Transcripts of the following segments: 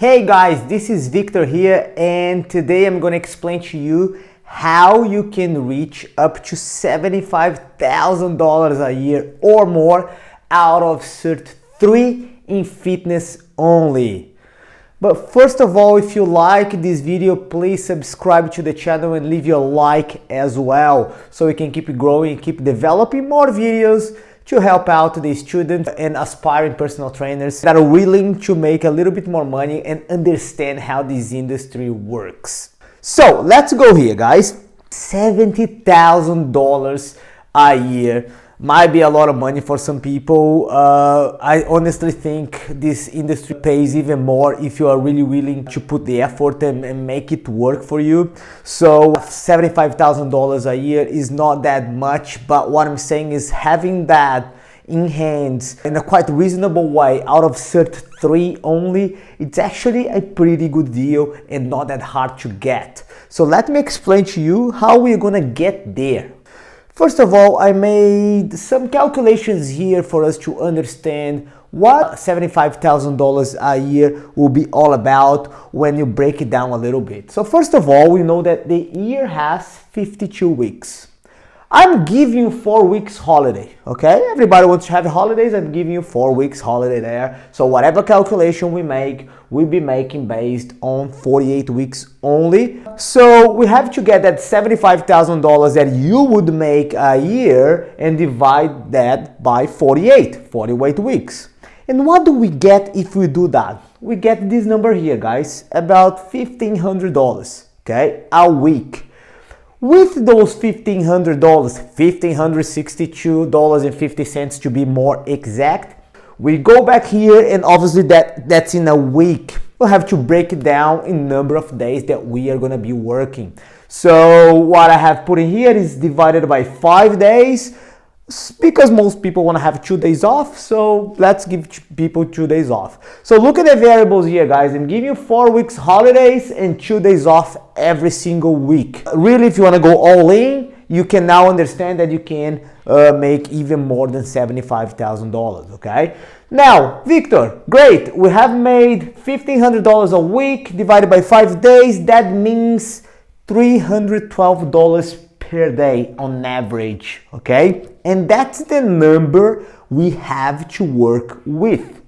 Hey guys, this is Victor here, and today I'm going to explain to you how you can reach up to $75,000 a year or more out of Cert III in fitness only. But first of all, if you like this video, please subscribe to the channel and leave your like as well, so we can keep growing and keep developing more videos to help out the students and aspiring personal trainers that are willing to make a little bit more money and understand how this industry works. So let's go here, guys. $70,000 a year might be a lot of money for some people. I honestly think this industry pays even more if you are really willing to put the effort and make it work for you. So $75,000 a year is not that much, but what I'm saying is having that in hands in a quite reasonable way out of Cert III only, it's actually a pretty good deal and not that hard to get. So let me explain to you how we're gonna get there. First of all, I made some calculations here for us to understand what $75,000 a year will be all about when you break it down a little bit. So first of all, we know that the year has 52 weeks. I'm giving you 4 weeks holiday, okay? Everybody wants to have holidays. I'm giving you 4 weeks holiday there. So whatever calculation we make, we'll be making based on 48 weeks only. So we have to get that $75,000 that you would make a year and divide that by 48 weeks. And what do we get if we do that? We get this number here, guys, about $1,500, okay, a week. With those $1,500, $1,562.50 to be more exact, we go back here, and obviously that's in a week. We'll have to break it down in number of days that we are going to be working. So what I have put in here is divided by 5 days, because most people want to have 2 days off, so let's give people 2 days off. So look at the variables here, guys. I'm giving you 4 weeks holidays and 2 days off every single week. Really, if you want to go all in, you can now understand that you can make even more than $75,000, okay? Now, Victor, great. We have made $1,500 a week divided by 5 days. That means $312 per day on average, okay? And that's the number we have to work with.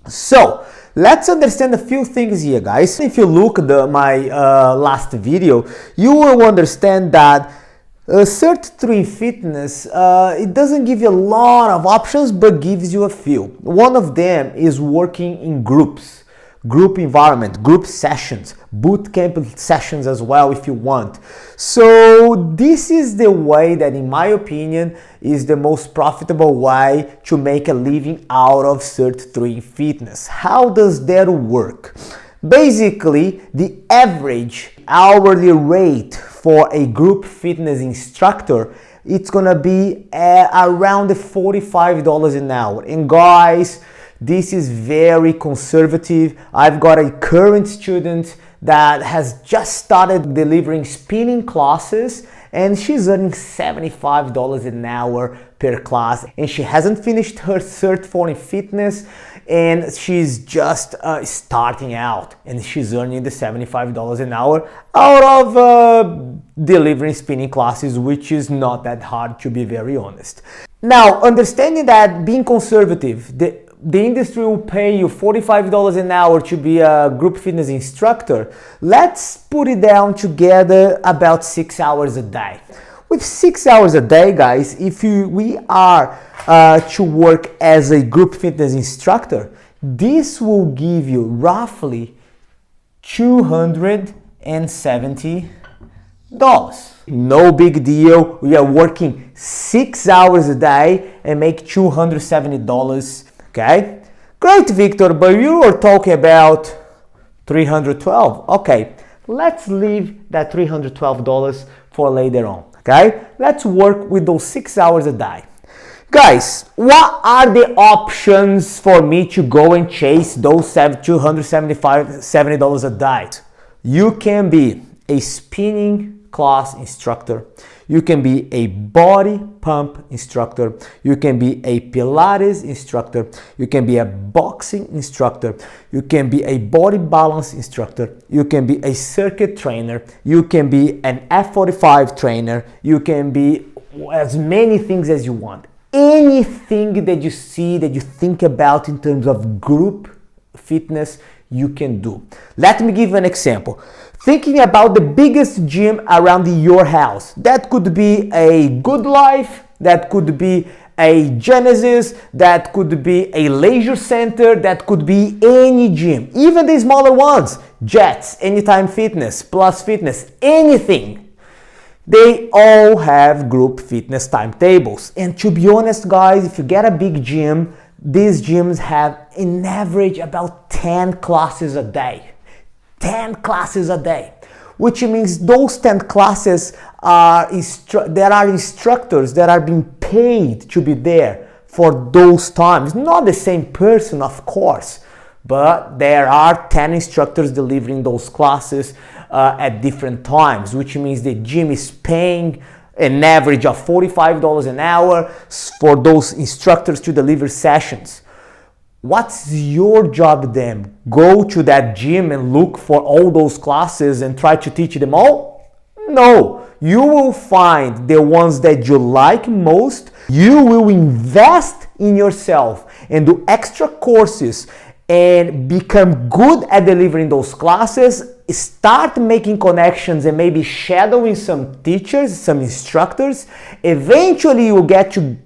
So let's understand a few things here, guys. If you look at my last video, you will understand that Cert III Fitness, it doesn't give you a lot of options, but gives you a few. One of them is working in groups. Group environment, group sessions, boot camp sessions as well if you want. So this is the way that, in my opinion, is the most profitable way to make a living out of Cert III Fitness. How does that work? Basically, the average hourly rate for a group fitness instructor, it's gonna be around $45 an hour. And guys, this is very conservative. I've got a current student that has just started delivering spinning classes, and she's earning $75 an hour per class, and she hasn't finished her Cert IV in fitness, and she's just starting out, and she's earning the $75 an hour out of delivering spinning classes, which is not that hard, to be very honest. Now, understanding that being conservative, the industry will pay you $45 an hour to be a group fitness instructor. Let's put it down together about 6 hours a day. With 6 hours a day, guys, if we are to work as a group fitness instructor, this will give you roughly $270. No big deal. We are working 6 hours a day and make $270. Okay, great, Victor, but you were talking about $312. Okay, let's leave that $312 for later on. Okay, let's work with those 6 hours a day. Guys, what are the options for me to go and chase those $270 a day? You can be a spinning class instructor. You can be a body pump instructor. You can be a Pilates instructor. You can be a boxing instructor. You can be a body balance instructor. You can be a circuit trainer. You can be an F45 trainer. You can be as many things as you want. Anything that you see, that you think about in terms of group fitness, you can do. Let me give you an example. Thinking about the biggest gym around your house. That could be a Good Life, that could be a Genesis, that could be a leisure center, that could be any gym. Even the smaller ones, Jets, Anytime Fitness, Plus Fitness, anything. They all have group fitness timetables. And to be honest, guys, if you get a big gym, these gyms have an average about 10 classes a day. 10 classes a day. Which means those 10 classes there are instructors that are being paid to be there for those times. Not the same person, of course, but there are 10 instructors delivering those classes at different times, which means the gym is paying an average of $45 an hour for those instructors to deliver sessions. What's your job then? Go to that gym and look for all those classes and try to teach them all? No, you will find the ones that you like most. You will invest in yourself and do extra courses and become good at delivering those classes. Start making connections and maybe shadowing some teachers, some instructors. Eventually you will get to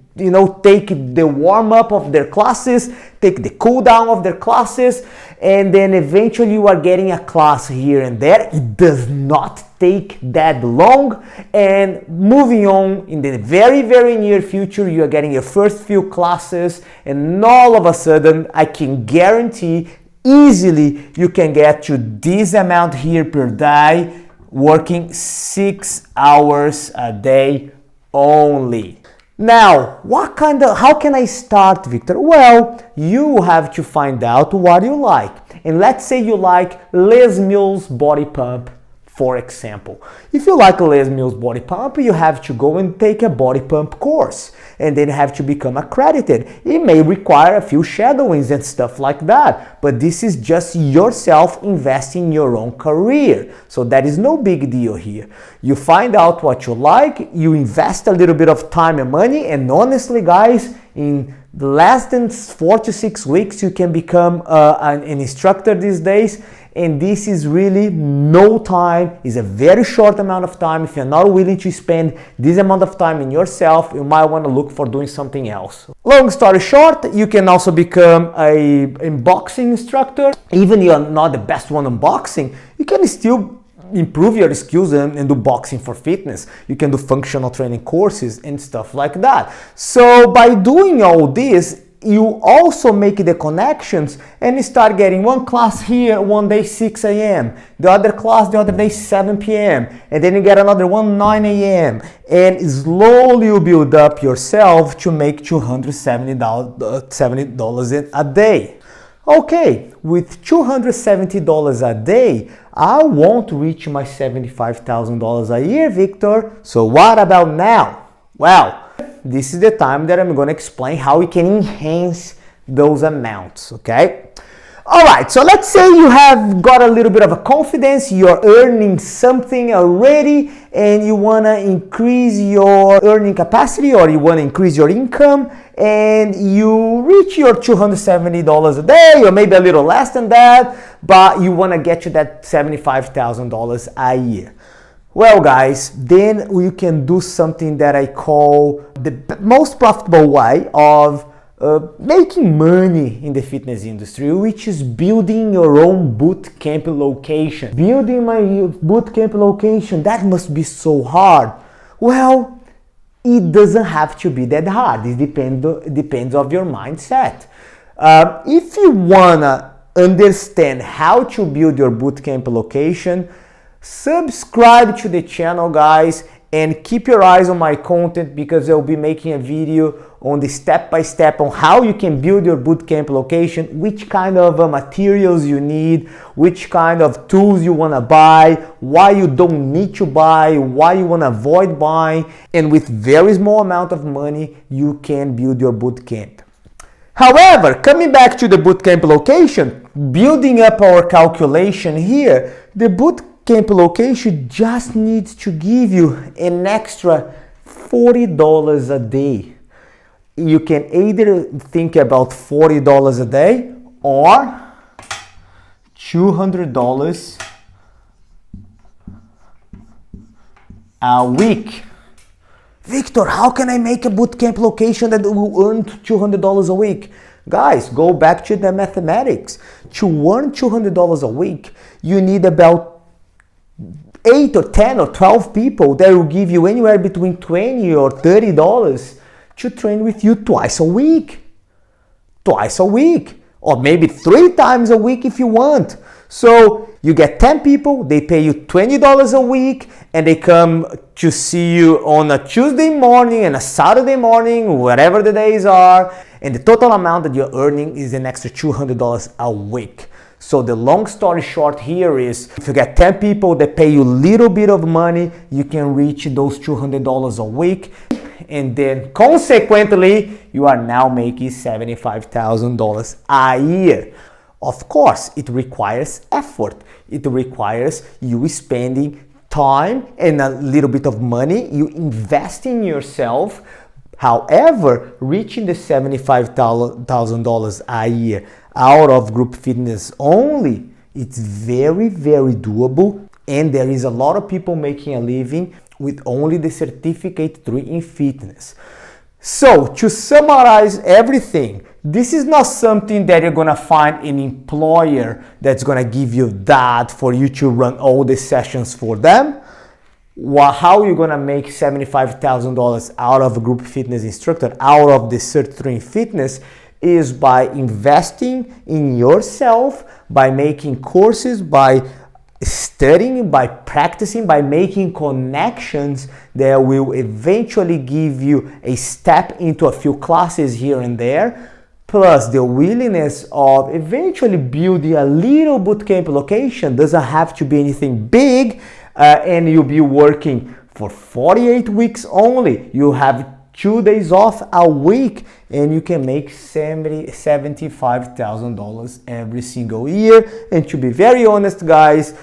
take the warm-up of their classes, take the cool-down of their classes, and then eventually you are getting a class here and there. It does not take that long, and moving on in the very, very near future, you are getting your first few classes, and all of a sudden, I can guarantee easily you can get to this amount here per day, working 6 hours a day only. Now, how can I start, Victor? Well, you have to find out what you like. And let's say you like Les Mills body pump, for example. If you like Les Mills body pump, you have to go and take a body pump course. And then you have to become accredited. It may require a few shadowings and stuff like that. But this is just yourself investing in your own career. So that is no big deal here. You find out what you like, you invest a little bit of time and money, and honestly, guys, in less than 4 to 6 weeks, you can become an instructor these days. And this is really no time, it's a very short amount of time. If you're not willing to spend this amount of time in yourself, you might want to look for doing something else. Long story short, you can also become a boxing instructor. Even if you're not the best one in boxing, you can still improve your skills and do boxing for fitness. You can do functional training courses and stuff like that. So by doing all this, you also make the connections and you start getting one class here one day 6 a.m., the other class the other day 7 p.m., and then you get another one 9 a.m. and slowly you build up yourself to make $270 a day. Okay, with $270 a day, I won't reach my $75,000 a year, Victor. So what about now? Well, this is the time that I'm going to explain how we can enhance those amounts, okay? All right, so let's say you have got a little bit of a confidence, you're earning something already, and you want to increase your earning capacity or you want to increase your income, and you reach your $270 a day or maybe a little less than that, but you want to get to that $75,000 a year. Well, guys, then you can do something that I call the most profitable way of making money in the fitness industry, which is building your own boot camp location. Building my boot camp location, that must be so hard. Well, it doesn't have to be that hard. It depends on your mindset. If you wanna understand how to build your boot camp location, subscribe to the channel, guys, and keep your eyes on my content because I'll be making a video on the step-by-step on how you can build your bootcamp location, which kind of materials you need, which kind of tools you want to buy, why you don't need to buy, why you want to avoid buying, and with very small amount of money you can build your bootcamp. However, coming back to the bootcamp location, building up our calculation here, the bootcamp location just needs to give you an extra $40 a day. You can either think about $40 a day or $200 a week. Victor, how can I make a bootcamp location that will earn $200 a week? Guys, go back to the mathematics. To earn $200 a week, you need about 8 or 10 or 12 people that will give you anywhere between $20 or $30 to train with you twice a week. Twice a week. Or maybe 3 times a week if you want. So you get 10 people, they pay you $20 a week, and they come to see you on a Tuesday morning and a Saturday morning, whatever the days are, and the total amount that you're earning is an extra $200 a week. So the long story short here is, if you get 10 people that pay you a little bit of money, you can reach those $200 a week, and then consequently, you are now making $75,000 a year. Of course, it requires effort. It requires you spending time and a little bit of money, you invest in yourself. However, reaching the $75,000 a year out of group fitness only, it's very, very doable. And there is a lot of people making a living with only the Certificate 3 in fitness. So to summarize everything, this is not something that you're gonna find an employer that's gonna give you that for you to run all the sessions for them. How you're gonna make $75,000 out of a group fitness instructor, out of the Cert III in fitness, is by investing in yourself, by making courses, by studying, by practicing, by making connections that will eventually give you a step into a few classes here and there, plus the willingness of eventually building a little bootcamp location. Doesn't have to be anything big, and you'll be working for 48 weeks only. You have 2 days off a week, and you can make $75,000 every single year. And to be very honest, guys,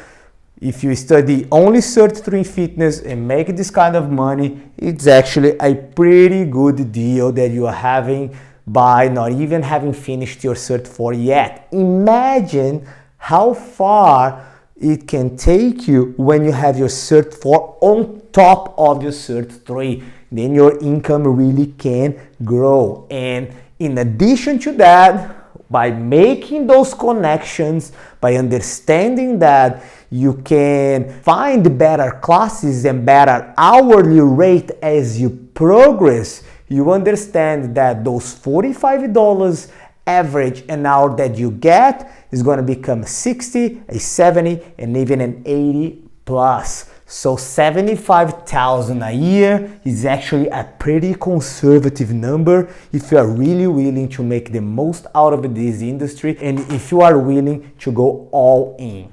if you study only Cert III fitness and make this kind of money, it's actually a pretty good deal that you are having by not even having finished your Cert IV yet. Imagine how far it can take you when you have your Cert IV on top of your Cert III. Then your income really can grow. And in addition to that, by making those connections, by understanding that you can find better classes and better hourly rate as you progress, you understand that those $45 average an hour that you get is going to become 60, a 70, and even an 80 plus. So $75,000 a year is actually a pretty conservative number if you are really willing to make the most out of this industry and if you are willing to go all in.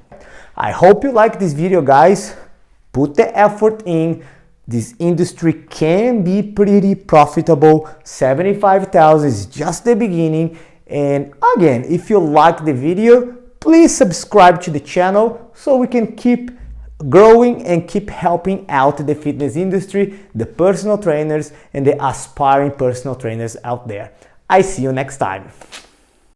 I hope you like this video, guys. Put the effort in. This industry can be pretty profitable. $75,000 is just the beginning. And again, if you like the video, please subscribe to the channel so we can keep growing and keep helping out the fitness industry, the personal trainers and the aspiring personal trainers out there. I see you next time.